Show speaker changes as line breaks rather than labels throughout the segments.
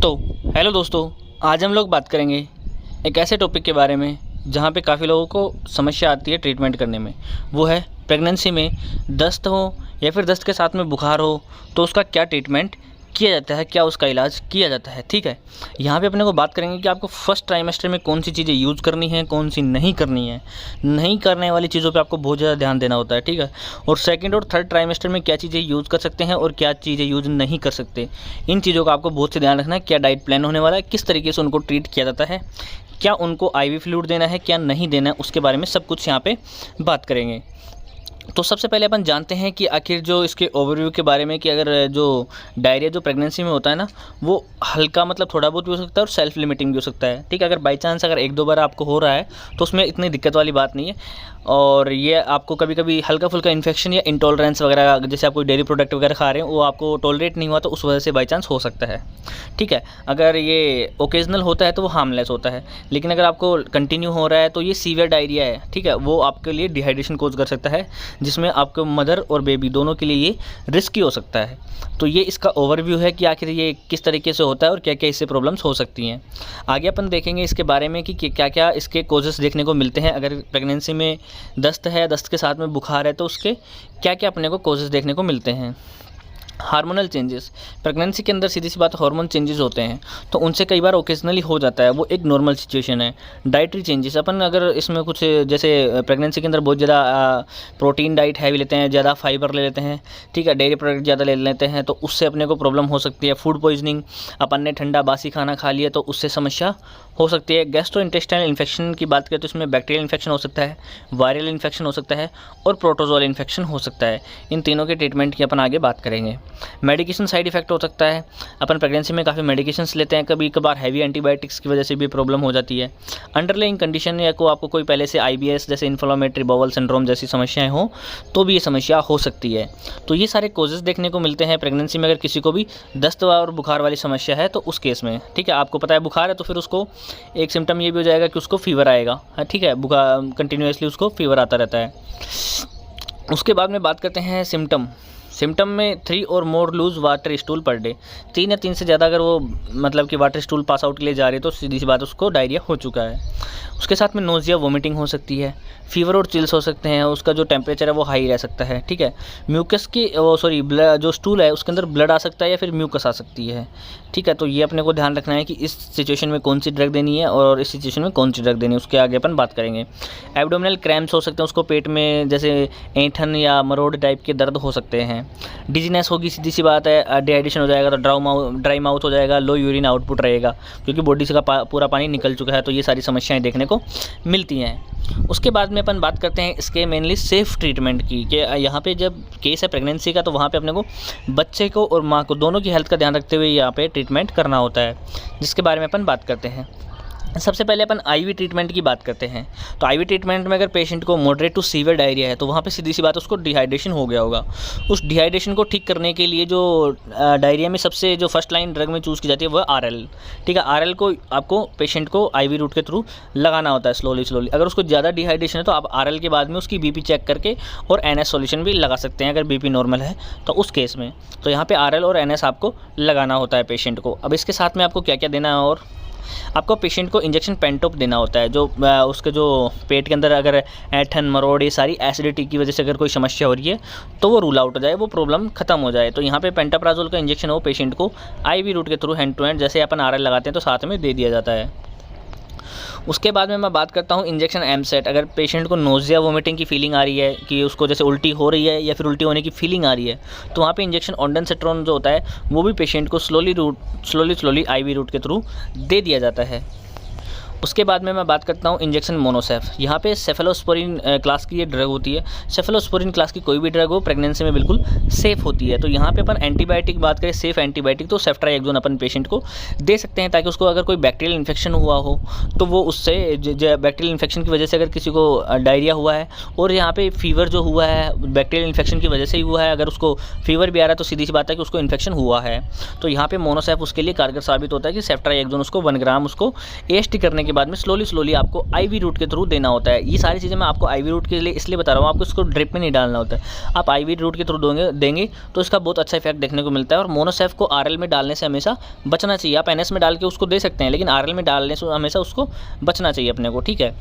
तो हेलो दोस्तों, आज हम लोग बात करेंगे एक ऐसे टॉपिक के बारे में जहाँ पे काफ़ी लोगों को समस्या आती है ट्रीटमेंट करने में। वो है प्रेगनेंसी में दस्त हो या फिर दस्त के साथ में बुखार हो तो उसका क्या ट्रीटमेंट किया जाता है, क्या उसका इलाज किया जाता है। ठीक है, यहाँ पे अपने को बात करेंगे कि आपको फर्स्ट ट्राइमेस्टर में कौन सी चीज़ें यूज़ करनी है, कौन सी नहीं करनी है। नहीं करने वाली चीज़ों पे आपको बहुत ज़्यादा ध्यान देना होता है। ठीक है, और सेकंड और थर्ड ट्राइमेस्टर में क्या चीज़ें यूज़ कर सकते हैं और क्या चीज़ें यूज़ नहीं कर सकते। इन चीज़ों का आपको बहुत से ध्यान रखना है। क्या डाइट प्लान होने वाला है, किस तरीके से उनको ट्रीट किया जाता है, क्या उनको आईवी फ्लूइड देना है, क्या नहीं देना है, उसके बारे में सब कुछ यहाँ पे बात करेंगे। तो सबसे पहले अपन जानते हैं कि आखिर जो इसके ओवरव्यू के बारे में कि अगर जो डायरिया जो प्रेगनेंसी में होता है ना, वो हल्का मतलब थोड़ा बहुत भी हो सकता है और सेल्फ लिमिटिंग भी हो सकता है। ठीक है, अगर बाई चांस अगर एक दो बार आपको हो रहा है तो उसमें इतनी दिक्कत वाली बात नहीं है। और ये आपको कभी कभी हल्का फुल्का इन्फेक्शन या इंटॉलरेंस वगैरह, जैसे आप कोई डेयरी प्रोडक्ट वगैरह खा रहे हैं, वो आपको टॉलरेट नहीं हुआ तो उस वजह से बाई चांस हो सकता है। ठीक है, अगर ये ओकेजनल होता है तो वो हार्मलेस होता है, लेकिन अगर आपको कंटिन्यू हो रहा है तो ये सीवियर डायरिया है। ठीक है, वो आपके लिए डिहाइड्रेशन कोज कर सकता है, जिसमें आपको मदर और बेबी दोनों के लिए ये रिस्की हो सकता है। तो ये इसका ओवरव्यू है कि आखिर ये किस तरीके से होता है और क्या क्या इससे प्रॉब्लम्स हो सकती हैं। आगे अपन देखेंगे इसके बारे में कि क्या क्या इसके कोजेस देखने को मिलते हैं। अगर प्रेगनेंसी में दस्त है, दस्त के साथ में बुखार है, तो उसके क्या क्या अपने को कोजेस देखने को मिलते हैं। हार्मोनल चेंजेस, प्रेगनेंसी के अंदर सीधी सी बात हार्मोन चेंजेस होते हैं, तो उनसे कई बार ओकेजनली हो जाता है, वो एक नॉर्मल सिचुएशन है। डाइटरी चेंजेस, अपन अगर इसमें कुछ जैसे प्रेगनेंसी के अंदर बहुत ज़्यादा प्रोटीन डाइट हैवी लेते हैं, ज़्यादा फाइबर ले लेते हैं, ठीक है, डेयरी प्रोडक्ट ज़्यादा ले लेते हैं, तो उससे अपने को प्रॉब्लम हो सकती है। फूड पॉइजनिंग, अपन ने ठंडा बासी खाना खा लिया तो उससे समस्या हो सकती है। गैस्ट्रोइंटेस्टाइनल इन्फेक्शन की बात करें तो इसमें बैक्टीरियल इन्फेक्शन हो सकता है, वायरल इन्फेक्शन हो सकता है और प्रोटोजोल इन्फेक्शन हो सकता है। इन तीनों के ट्रीटमेंट की अपन आगे बात करेंगे। मेडिकेशन साइड इफेक्ट हो सकता है, अपन प्रेगनेंसी में काफ़ी मेडिकेशंस लेते हैं, कभी कभार हैवी एंटीबायोटिक्स की वजह से भी प्रॉब्लम हो जाती है। अंडरलाइंग कंडीशन या को आपको कोई पहले से IBS जैसे इन्फ्लेमेटरी बाउल सिंड्रोम जैसी समस्याएं हो तो भी ये समस्या हो सकती है। तो ये सारे कोजेस देखने को मिलते हैं प्रेगनेंसी में। अगर किसी को भी दस्त और बुखार वाली समस्या है तो उस केस में, ठीक है, आपको पता है बुखार है तो फिर उसको एक सिम्टम ये भी हो जाएगा कि उसको फीवर आएगा। ठीक है, बुखार कंटिन्यूसली उसको फीवर आता रहता है। उसके बाद में बात करते हैं सिम्टम में 3 और more loose water stool per day, 3 या 3 से ज़्यादा अगर वो मतलब कि वाटर स्टूल पास आउट के लिए जा रही है तो सीधी सी बात उसको डायरिया हो चुका है। उसके साथ में नोजिया वोमिटिंग हो सकती है, फीवर और चिल्स हो सकते हैं, उसका जो टेम्परेचर है वो हाई रह सकता है। ठीक है, म्यूकस की ब्लड जो स्टूल है उसके अंदर ब्लड आ सकता है या फिर म्यूकस आ सकती है। ठीक है, तो ये अपने को ध्यान रखना है कि इस सिचुएशन में कौन सी ड्रग देनी है और इस सिचुएशन में कौन सी ड्रग देनी है, उसके आगे अपन बात करेंगे। एब्डोमिनल क्रैम्प्स हो सकते हैं, उसको पेट में जैसे ऐंठन या मरोड़ टाइप के दर्द हो सकते हैं। डिजीनेस होगी, सीधी सी बात है, डिहाइड्रेशन हो जाएगा तो ड्राई माउथ हो जाएगा, लो यूरिन आउटपुट रहेगा क्योंकि बॉडी से का पूरा पानी निकल चुका है। तो ये सारी समस्याएं देखने को मिलती हैं। उसके बाद में अपन बात करते हैं इसके मेनली सेफ ट्रीटमेंट की, कि यहाँ पे जब केस है प्रेगनेंसी का तो वहाँ पे अपने को बच्चे को और माँ को दोनों की हेल्थ का ध्यान रखते हुए यहाँ पे ट्रीटमेंट करना होता है, जिसके बारे में अपन बात करते हैं। सबसे पहले अपन आईवी ट्रीटमेंट की बात करते हैं। तो आईवी ट्रीटमेंट में अगर पेशेंट को मॉडरेट टू सीवियर डायरिया है तो वहाँ पे सीधी सी बात उसको डिहाइड्रेशन हो गया होगा। उस डिहाइड्रेशन को ठीक करने के लिए जो डायरिया में सबसे जो फर्स्ट लाइन ड्रग में चूज़ की जाती है वो है RL। ठीक है, RL को आपको पेशेंट को IV रूट के थ्रू लगाना होता है स्लोली। अगर उसको ज़्यादा डिहाइड्रेशन है तो आप RL के बाद में उसकी BP चेक करके और NS सॉल्यूशन भी लगा सकते हैं अगर BP नॉर्मल है तो उस केस में। तो यहाँ पर RL और NS आपको लगाना होता है पेशेंट को। अब इसके साथ में आपको क्या क्या देना है, और आपको पेशेंट को इंजेक्शन पेंटोप देना होता है, जो उसके जो पेट के अंदर अगर ऐंठन मरोड़ ये सारी एसिडिटी की वजह से अगर कोई समस्या हो रही है तो वो रूल आउट हो जाए, वो प्रॉब्लम खत्म हो जाए। तो यहाँ पे पेंटाप्राजोल का इंजेक्शन हो पेशेंट को IV रूट के थ्रू हैंड टू हैंड जैसे अपन RL लगाते हैं तो साथ में दे दिया जाता है। उसके बाद में मैं बात करता हूँ इंजेक्शन MSET। अगर पेशेंट को नोजिया वोमिटिंग की फीलिंग आ रही है कि उसको जैसे उल्टी हो रही है या फिर उल्टी होने की फीलिंग आ रही है तो वहाँ पे इंजेक्शन ऑन्डेंसेट्रॉन जो होता है वो भी पेशेंट को स्लोली IV रूट के थ्रू दे दिया जाता है। उसके बाद में मैं बात करता हूँ इंजेक्शन मोनोसेफ। यहाँ पे सेफेलोस्पोरिन क्लास की ये ड्रग होती है। सेफेलोस्पोरिन क्लास की कोई भी ड्रग हो प्रेगनेंसी में बिल्कुल सेफ़ होती है। तो यहाँ पे अपन एंटीबायोटिक बात करें, सेफ़ एंटीबायोटिक तो सेफ्ट्राइक्सोन अपन पेशेंट को दे सकते हैं, ताकि उसको अगर कोई बैक्टीरियल इन्फेक्शन हुआ हो तो वो उससे बैक्टीरियल इन्फेक्शन की वजह से अगर किसी को डायरिया हुआ है और यहाँ पे फीवर जो हुआ है बैक्टीरियल इन्फेक्शन की वजह से ही हुआ है, अगर उसको फीवर भी आ रहा है तो सीधी सी बात है कि उसको इन्फेक्शन हुआ है। तो यहाँ पे मोनोसेफ उसके लिए कारगर साबित होता है कि सेफ्ट्राइक्सोन उसको 1 ग्राम उसको AST करने के बाद में स्लोली आपको आईवी रूट के थ्रू देना होता है। ये सारी चीज़ें मैं आपको आईवी रूट के लिए इसलिए बता रहा हूँ, आपको इसको ड्रिप में नहीं डालना होता है। आप आईवी रूट के थ्रू देंगे तो इसका बहुत अच्छा इफेक्ट देखने को मिलता है। और मोनोसेफ को आरएल में डालने से हमेशा बचना चाहिए। आप एनएस में डाल के उसको दे सकते हैं, लेकिन आरएल में डालने से हमेशा उसको बचना चाहिए अपने को, ठीक है।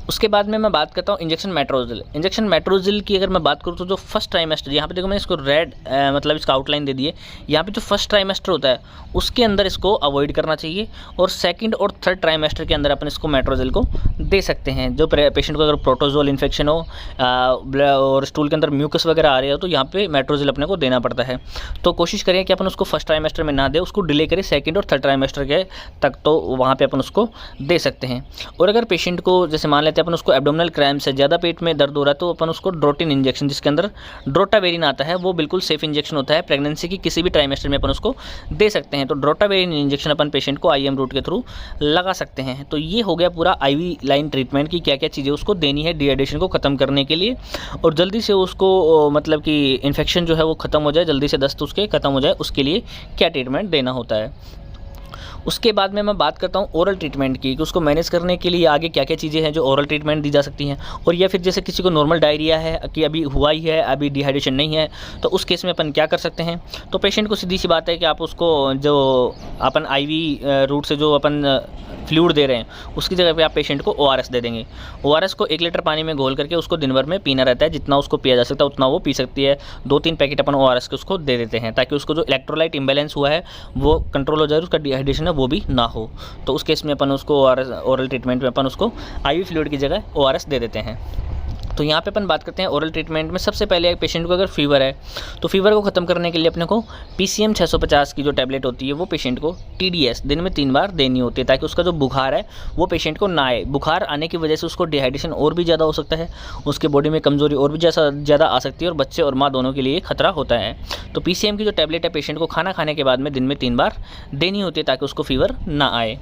उसके बाद में मैं बात करता हूँ इंजेक्शन मेट्रोजिल। इंजेक्शन मेट्रोजिल की अगर मैं बात करूँ तो जो फर्स्ट ट्राइमेस्टर, यहाँ पे देखो मैंने इसको रेड मतलब इसका आउटलाइन दे दी है। यहाँ पे जो फर्स्ट ट्राइमेस्टर होता है उसके अंदर इसको अवॉइड करना चाहिए, और सेकंड और थर्ड ट्राइमेस्टर के अंदर अपन इसको मेट्रोजिल को दे सकते हैं। जो पेशेंट को अगर प्रोटोजोल इन्फेक्शन हो और स्टूल के अंदर म्यूकस वगैरह आ रही हो तो यहाँ पे मेट्रोजिल अपने को देना पड़ता है। तो कोशिश करें कि अपन उसको फर्स्ट ट्राइमेस्टर में ना दे, उसको डिले करें सेकंड और थर्ड ट्राइमेस्टर के तक, तो वहाँ पे अपन उसको दे सकते हैं। और अगर पेशेंट को जैसे मान लेते हैं अपन उसको एब्डोमिनल क्रैम्प से ज़्यादा पेट में दर्द हो रहा है तो अपन उसको ड्रोटिन इंजेक्शन, जिसके अंदर ड्रोटावेरिन आता है, वो बिल्कुल सेफ इंजेक्शन होता है। प्रेगनेंसी की किसी भी ट्राइमेस्टर में अपन उसको दे सकते हैं। तो ड्रोटावेरिन इंजेक्शन अपन पेशेंट को आईएम रूट के थ्रू लगा सकते हैं। तो ये हो गया पूरा आईवी लाइन ट्रीटमेंट की क्या क्या चीज़ें उसको देनी है डिहाइड्रेशन को ख़त्म करने के लिए, और जल्दी से उसको मतलब कि इन्फेक्शन जो है वो ख़त्म हो जाए, जल्दी से दस्त उसके ख़त्म हो जाए, उसके लिए क्या ट्रीटमेंट देना होता है। उसके बाद में मैं बात करता हूँ ओरल ट्रीटमेंट की, कि उसको मैनेज करने के लिए आगे क्या क्या चीज़ें हैं जो ओरल ट्रीटमेंट दी जा सकती हैं। और या फिर जैसे किसी को नॉर्मल डायरिया है कि अभी हुआ ही है, अभी डिहाइड्रेशन नहीं है, तो उस केस में अपन क्या कर सकते हैं। तो पेशेंट को सीधी सी बात है कि आप उसको जो अपन आईवी रूट से जो अपन फ्लूइड दे रहे हैं उसकी जगह पे आप पेशेंट को ओआरएस दे देंगे। ओआरएस को 1 लीटर पानी में घोल करके उसको दिन भर में पीना रहता है, जितना उसको पिया जा सकता है उतना वो पी सकती है। 2-3 पैकेट अपन ओआरएस के उसको दे देते हैं, ताकि उसको जो इलेक्ट्रोलाइट इम्बैलेंस हुआ है वो कंट्रोल हो जाए, उसका डिहाइड्रेशन है वो भी ना हो। तो उस केस में अपन उसको ओरल ट्रीटमेंट में अपन उसको आईवी फ्लूइड की जगह ओआरएस दे देते हैं। तो यहाँ पे अपन बात करते हैं ओरल ट्रीटमेंट में। सबसे पहले एक पेशेंट को अगर फीवर है तो फीवर को ख़त्म करने के लिए अपने को PCM 650 की जो टैबलेट होती है वो पेशेंट को TDS दिन में 3 बार देनी होती है, ताकि उसका जो बुखार है वो पेशेंट को ना आए। बुखार आने की वजह से उसको डिहाइड्रेशन और भी ज़्यादा हो सकता है, उसके बॉडी में कमज़ोरी और भी ज़्यादा आ सकती है, और बच्चे और माँ दोनों के लिए खतरा होता है। तो PCM की जो टैबलेट है पेशेंट को खाना खाने के बाद में दिन में 3 बार देनी होती है, ताकि उसको फीवर ना आए।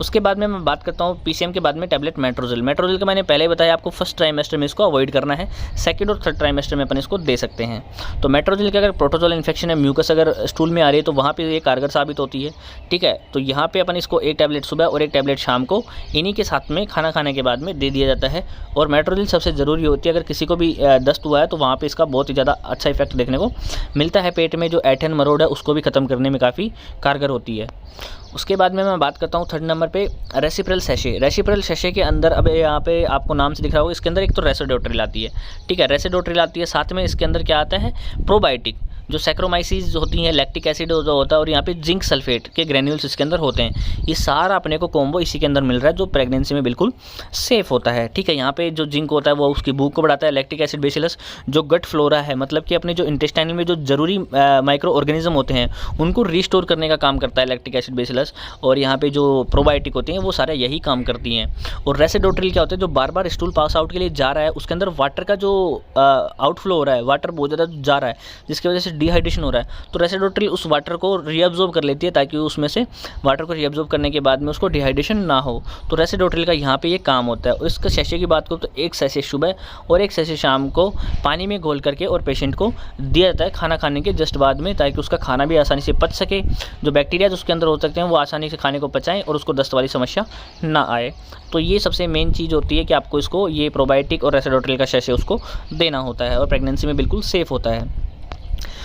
उसके बाद में मैं बात करता हूँ PCM के बाद में टैबलेट मेट्रोजिल। मेट्रोजिल का मैंने पहले ही बताया आपको, फर्स्ट ट्राइमेस्टर में इसको अवॉइड करना है, सेकंड और थर्ड ट्राइमेस्टर में अपन इसको दे सकते हैं। तो मेट्रोजिल के अगर प्रोटोजोल इन्फेक्शन है, म्यूकस अगर स्टूल में आ रही है तो वहाँ पे ये कारगर साबित होती है, ठीक है। तो यहाँ पे अपन इसको 1 टैबलेट सुबह और 1 टैबलेट शाम को इन्हीं के साथ में खाना खाने के बाद में दे दिया जाता है। और मेट्रोजिल सबसे ज़रूरी होती है, अगर किसी को भी दस्त हुआ है तो वहाँ पर इसका बहुत ही ज़्यादा अच्छा इफेक्ट देखने को मिलता है। पेट में जो ऐंठन मरोड़ है उसको भी ख़त्म करने में काफ़ी कारगर होती है। उसके बाद में मैं बात करता हूँ थर्ड नंबर पे रेसिप्रोल सैशे। रेसिप्रोल सैशे के अंदर अब यहाँ पे आपको नाम से दिख रहा होगा, इसके अंदर एक तो रेसिडोट्रिल आती है, ठीक है, रेसिडोट्रिल आती है, साथ में इसके अंदर क्या आता है, प्रोबायोटिक जो सैक्रोमाइसिस होती हैं, लैक्टिक एसिड जो होता है, और यहाँ पे जिंक सल्फेट के ग्रेन्यूल्स इसके अंदर होते हैं। ये सारा अपने को कॉम्बो इसी के अंदर मिल रहा है, जो प्रेगनेंसी में बिल्कुल सेफ होता है, ठीक है। यहाँ पे जो जिंक होता है वो उसकी भूख को बढ़ाता है। लैक्टिक एसिड बेसिलस जो गट फ्लोरा है, मतलब कि अपने जो इंटेस्टाइनल में जो जरूरी माइक्रो ऑर्गेनिज्म होते हैं उनको रिस्टोर करने का काम करता है लैक्टिक एसिड बेसिलस। और यहाँ पे जो प्रोबायोटिक होते हैं वो सारे यही काम करती हैं। और रेसिडोट्रिल क्या होता है, जो बार बार स्टूल पास आउट के लिए जा रहा है उसके अंदर वाटर का जो आउटफ्लो हो रहा है, वाटर बहुत ज़्यादा जा रहा है जिसकी वजह से डिहाइड्रेशन हो रहा है, तो रेसिडोट्रिल उस वाटर को रीअब्जॉर्ब कर लेती है, ताकि उसमें से वाटर को रीअब्जॉर्ब करने के बाद में उसको डिहाइड्रेशन ना हो। तो रेसिडोट्रिल का यहाँ पे ये काम होता है। और इसका सैशे की बात करूँ तो 1 सैशे सुबह और 1 सैशे शाम को पानी में घोल करके और पेशेंट को दिया जाता है खाना खाने के जस्ट बाद में, ताकि उसका खाना भी आसानी से पच सके। जो बैक्टीरिया उसके अंदर हो सकते हैं वो आसानी से खाने को पचाएं और उसको दस्त वाली समस्या ना आए। तो ये सबसे मेन चीज़ होती है कि आपको इसको ये प्रोबायोटिक और रेसिडोट्रिल का सैशे उसको देना होता है, और प्रेगनेंसी में बिल्कुल सेफ़ होता है।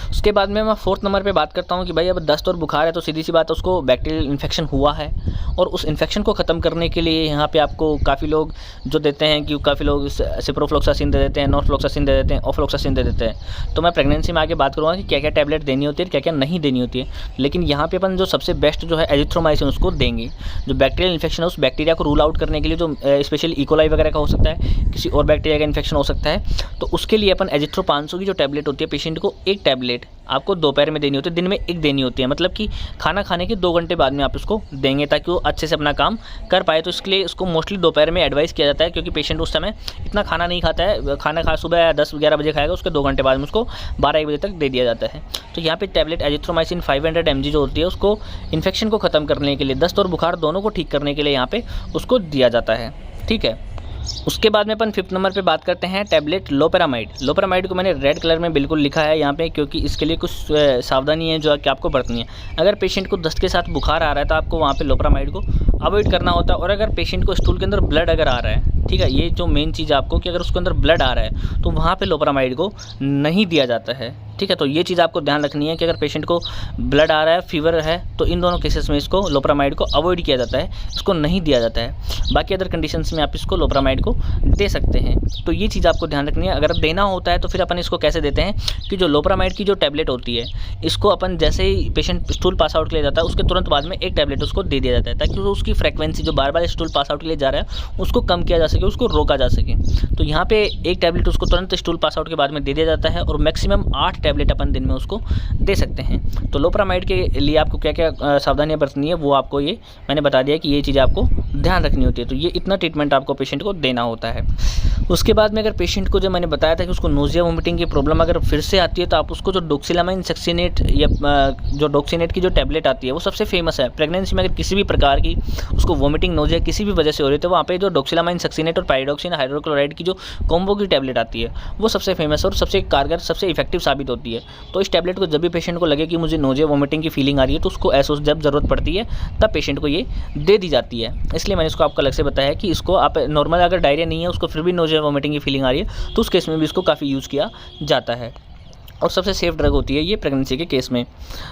उसके बाद में मैं 4th नंबर पे बात करता हूँ कि भाई अब दस्त और बुखार है तो सीधी सी बात है उसको बैक्टीरियल इन्फेक्शन हुआ है, और उस इन्फेक्शन को ख़त्म करने के लिए यहाँ पे आपको काफ़ी लोग जो देते हैं कि काफ़ी लोग सिप्रोफ्लोक्सासिन दे देते हैं, नॉरफ्लोक्सासिन दे देते हैं, ऑफ्लोक्सासिन दे देते हैं। तो मैं प्रेगनेंसी में आगे बात करूँगा कि क्या क्या टैबलेट देनी होती है, क्या क्या नहीं देनी होती है। लेकिन यहाँ पे अपन जो सबसे बेस्ट जो है एजिथ्रोमाइसिन उसको देंगे। जो बैक्टीरियल इन्फेक्शन है उस बैक्टीरिया को रूल आउट करने के लिए, जो स्पेशली इकोलाई वगैरह का हो सकता है, किसी और बैक्टीरिया का इन्फेक्शन हो सकता है, तो उसके लिए अपन एजिथ्रो 500 की जो टैबलेट होती है पेशेंट को 1 टैबलेट आपको दोपहर में देनी होती है, दिन में 1 देनी होती है। मतलब कि खाना खाने के 2 घंटे बाद में आप उसको देंगे, ताकि वो अच्छे से अपना काम कर पाए। तो इसके लिए इसको मोस्टली दोपहर में एडवाइस किया जाता है, क्योंकि पेशेंट उस समय इतना खाना नहीं खाता है। खाना सुबह 10-11 बजे खाएगा, उसके 2 घंटे बाद में उसको 12-1 बजे तक दे दिया जाता है। तो यहाँ पे टैबलेट एजिथ्रोमाइसिन 500 mg जो होती है उसको इन्फेक्शन को ख़त्म करने के लिए, दस्त और बुखार दोनों को ठीक करने के लिए यहाँ पे उसको दिया जाता है, ठीक है। उसके बाद में अपन 5th नंबर पे बात करते हैं टैबलेट लोपेरामाइड। लोपेरामाइड को मैंने रेड कलर में बिल्कुल लिखा है यहाँ पे, क्योंकि इसके लिए कुछ सावधानी है जो कि आपको बरतनी है। अगर पेशेंट को दस्त के साथ बुखार आ रहा है तो आपको वहाँ पे लोपेरामाइड को अवॉइड करना होता है। और अगर पेशेंट को स्टूल के अंदर ब्लड अगर आ रहा है, ठीक है, ये जो मेन चीज़ आपको कि अगर उसके अंदर ब्लड आ रहा है तो वहाँ पे लोपरामाइड को नहीं दिया जाता है, ठीक है। तो ये चीज़ आपको ध्यान रखनी है कि अगर पेशेंट को ब्लड आ रहा है, फीवर है, तो इन दोनों केसेस में इसको लोपरामाइड को अवॉइड किया जाता है, इसको नहीं दिया जाता है। बाकी अदर कंडीशंस में आप इसको लोपरामाइड को दे सकते हैं। तो ये चीज़ आपको ध्यान रखनी है। अगर देना होता है तो फिर अपन इसको कैसे देते हैं कि जो लोपरामाइड की जो टैबलेट होती है, इसको अपन जैसे ही पेशेंट स्टूल पास आउट के लिए जाता है उसके तुरंत बाद में एक टैबलेट उसको दे दिया जाता है, ताकि उसकी फ्रीक्वेंसी जो बार बार स्टूल पास आउट के लिए जा रहा है उसको कम किया जा सके, उसको रोका जा सके। तो यहाँ पे एक टैबलेट उसको तुरंत स्टूल पास आउट के बाद में दे दिया जाता है और मैक्सिमम 8 टैबलेट अपन दिन में उसको दे सकते हैं। तो लोपरामाइड के लिए आपको क्या क्या सावधानियां बरतनी है वो आपको ये मैंने बता दिया कि ये चीज़ आपको ध्यान रखनी होती है। तो ये इतना ट्रीटमेंट आपको पेशेंट को देना होता है। उसके बाद में अगर पेशेंट को जो मैंने बताया था कि उसको नोजिया वोमिटिंग की प्रॉब्लम अगर फिर से आती है तो आप उसको जो डोक्सिलामाइन सक्सिनेट या जो डोक्सिनेट की जो टैबलेट आती है वो सबसे फेमस है। प्रेगनेंसी में अगर किसी भी प्रकार की उसको वोमिटिंग नोजिया किसी भी वजह से हो रही है तो वहाँ पे जो डोक्सिलामाइन सक्सिनेट और पाइरोक्सिन हाइड्रोक्लोराइड की जो कॉम्बो की टैबलेट आती है वो सबसे फेमस और सबसे कारगर, सबसे इफेक्टिव साबित होती है। तो इस टैबलेट को जब भी पेशेंट को लगे कि मुझे नोजिया वोमिटिंग की फीलिंग आ रही है तो उसको ऐसा जब ज़रूरत पड़ती है तब पेशेंट को ये दे दी जाती है। इसलिए मैंने इसको आपको अलग से बताया कि इसको आप नॉर्मल अगर डायरिया नहीं है उसको फिर भी नोजिया वोमिटिंग की फीलिंग आ रही है तो उस केस में भी इसको काफ़ी यूज़ किया जाता है और सबसे सेफ ड्रग होती है ये प्रेगनेंसी के केस में।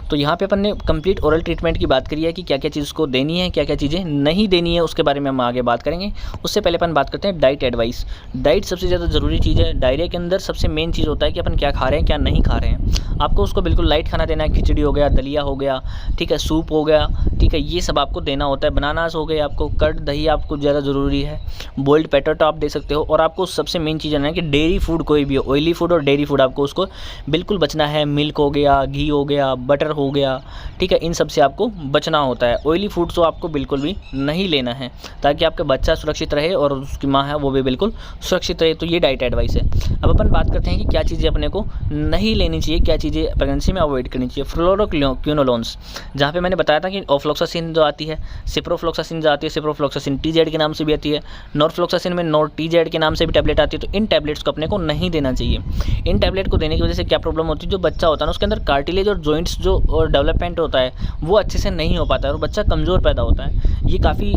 तो यहाँ पे अपन ने कंप्लीट ओरल ट्रीटमेंट की बात करी है कि क्या क्या चीज़ को देनी है, क्या क्या चीज़ें नहीं देनी है, उसके बारे में हम आगे बात करेंगे। उससे पहले अपन बात करते हैं डाइट एडवाइस। डाइट सबसे ज़्यादा ज़रूरी चीज़ है। डायरिया के अंदर सबसे मेन चीज़ होता है कि अपन क्या खा रहे हैं, क्या नहीं खा रहे हैं। आपको उसको बिल्कुल लाइट खाना देना है। खिचड़ी हो गया, दलिया हो गया, ठीक है, सूप हो गया, ठीक है, ये सब आपको देना होता है। बनानास हो गए, आपको कर्ड दही आपको ज़्यादा ज़रूरी है। बॉइल्ड पोटैटो आप दे सकते हो। और आपको सबसे मेन चीज़ है कि डेयरी फूड कोई भी हो, ऑयली फूड और डेयरी फूड आपको उसको बिल्कुल बचना है। मिल्क हो गया, घी हो गया, बटर हो गया, ठीक है, इन सब से आपको बचना होता है। ऑयली फूड तो आपको बिल्कुल भी नहीं लेना है ताकि आपका बच्चा सुरक्षित रहे और उसकी माँ है वो भी बिल्कुल सुरक्षित रहे। तो ये डाइट एडवाइस है। अब अपन बात करते हैं कि क्या चीज़ें अपने को नहीं लेनी चाहिए, क्या चीज़ें प्रेगनेंसी में अवॉइड करनी चाहिए। फ्लोरोक्विनोलोन्स, जहाँ पे मैंने बताया था कि ऑफ्लोक्सासिन जो आती है, सिप्रोफ्लोक्सासिन जो आती है, सिप्रोफ्लोक्सासिन TZ के नाम से भी आती है, नॉरफ्लोक्सासिन में नॉर TZ के नाम से भी टैबलेट आती है। तो इन टैबलेट्स को अपने को नहीं देना चाहिए। इन टैबलेट को देने की वजह से क्या प्रॉब्लम होती है, जो बच्चा होता है ना उसके अंदर कार्टिलेज और जॉइंट्स जो डेवलपमेंट होता है वो अच्छे से नहीं हो पाता है और बच्चा कमज़ोर पैदा होता है। ये काफ़ी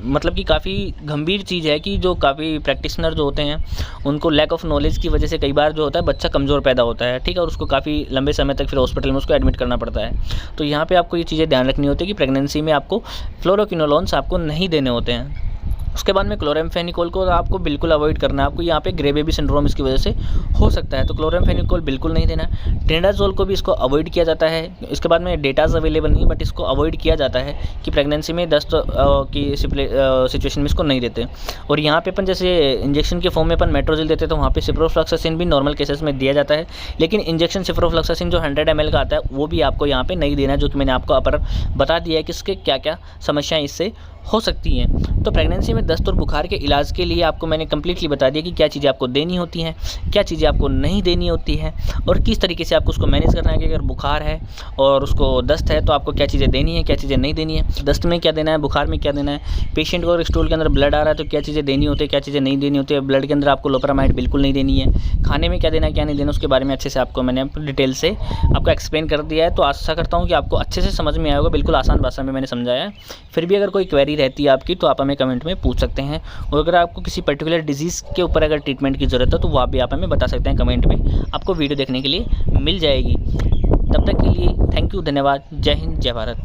मतलब कि काफ़ी गंभीर चीज़ है कि जो काफ़ी प्रैक्टिशनर जो होते हैं उनको लैक ऑफ नॉलेज की वजह से कई बार जो होता है बच्चा कमज़ोर पैदा होता है, ठीक है, और उसको काफ़ी लंबे समय तक फिर हॉस्पिटल में उसको एडमिट करना पड़ता है। तो यहाँ पे आपको ये चीज़ें ध्यान रखनी होती है कि प्रेगनेंसी में आपको फ्लोरोक्विनोलोन्स आपको नहीं देने होते हैं। उसके बाद में क्लोरामफेनिकोल को आपको बिल्कुल अवॉइड करना है। आपको यहाँ पे ग्रे बेबी सिंड्रोम इसकी वजह से हो सकता है, तो क्लोरामफेनिकोल बिल्कुल नहीं देना है। टेंडाजोल को भी इसको अवॉइड किया जाता है। इसके बाद में डेटाज अवेलेबल नहीं है बट इसको अवॉइड किया जाता है कि प्रेगनेंसी में दस्त की सिचुएशन में इसको नहीं देते। और यहाँ पे अपन जैसे इंजेक्शन के फॉर्म में अपन मेट्रोजिल देते हैं तो वहाँ पे सिप्रोफ्लॉक्सासिन भी नॉर्मल केसेस में दिया जाता है, लेकिन इंजेक्शन सिप्रोफ्लॉक्सासिन जो 100 ml का आता है वो भी आपको यहाँ पे नहीं देना है, जो कि मैंने आपको अपर बता दिया है कि इसके क्या क्या समस्याएं इससे हो सकती हैं। तो प्रेगनेंसी में दस्त और बुखार के इलाज के लिए आपको मैंने कम्प्लीटली बता दिया कि क्या चीज़ें आपको देनी होती हैं, क्या चीज़ें आपको नहीं देनी होती हैं और किस तरीके से आपको उसको मैनेज करना है कि अगर बुखार है और उसको दस्त है तो आपको क्या चीज़ें देनी है, क्या चीज़ें नहीं देनी है। दस्त में क्या देना है, बुखार में क्या देना है। पेशेंट को अगर स्टूल के अंदर ब्लड आ रहा है तो क्या चीज़ें देनी होती है, क्या चीज़ें नहीं देनी होती है। ब्लड के अंदर आपको लोपरामाइड बिल्कुल नहीं देनी है। खाने में क्या देना है, क्या नहीं देना, उसके बारे में अच्छे से आपको मैंने डिटेल से आपको एक्सप्लेन कर दिया है। तो आशा करता हूँ कि आपको अच्छे से समझ में आया होगा। बिल्कुल आसान भाषा में मैंने समझाया है। फिर भी अगर कोई क्वेरी रहती है आपकी तो आप हमें कमेंट में पूछ सकते हैं। और अगर आपको किसी पर्टिकुलर डिजीज़ के ऊपर अगर ट्रीटमेंट की ज़रूरत है तो वो भी आप हमें बता सकते हैं कमेंट में, आपको वीडियो देखने के लिए मिल जाएगी। तब तक के लिए थैंक यू, धन्यवाद, जय हिंद, जय भारत।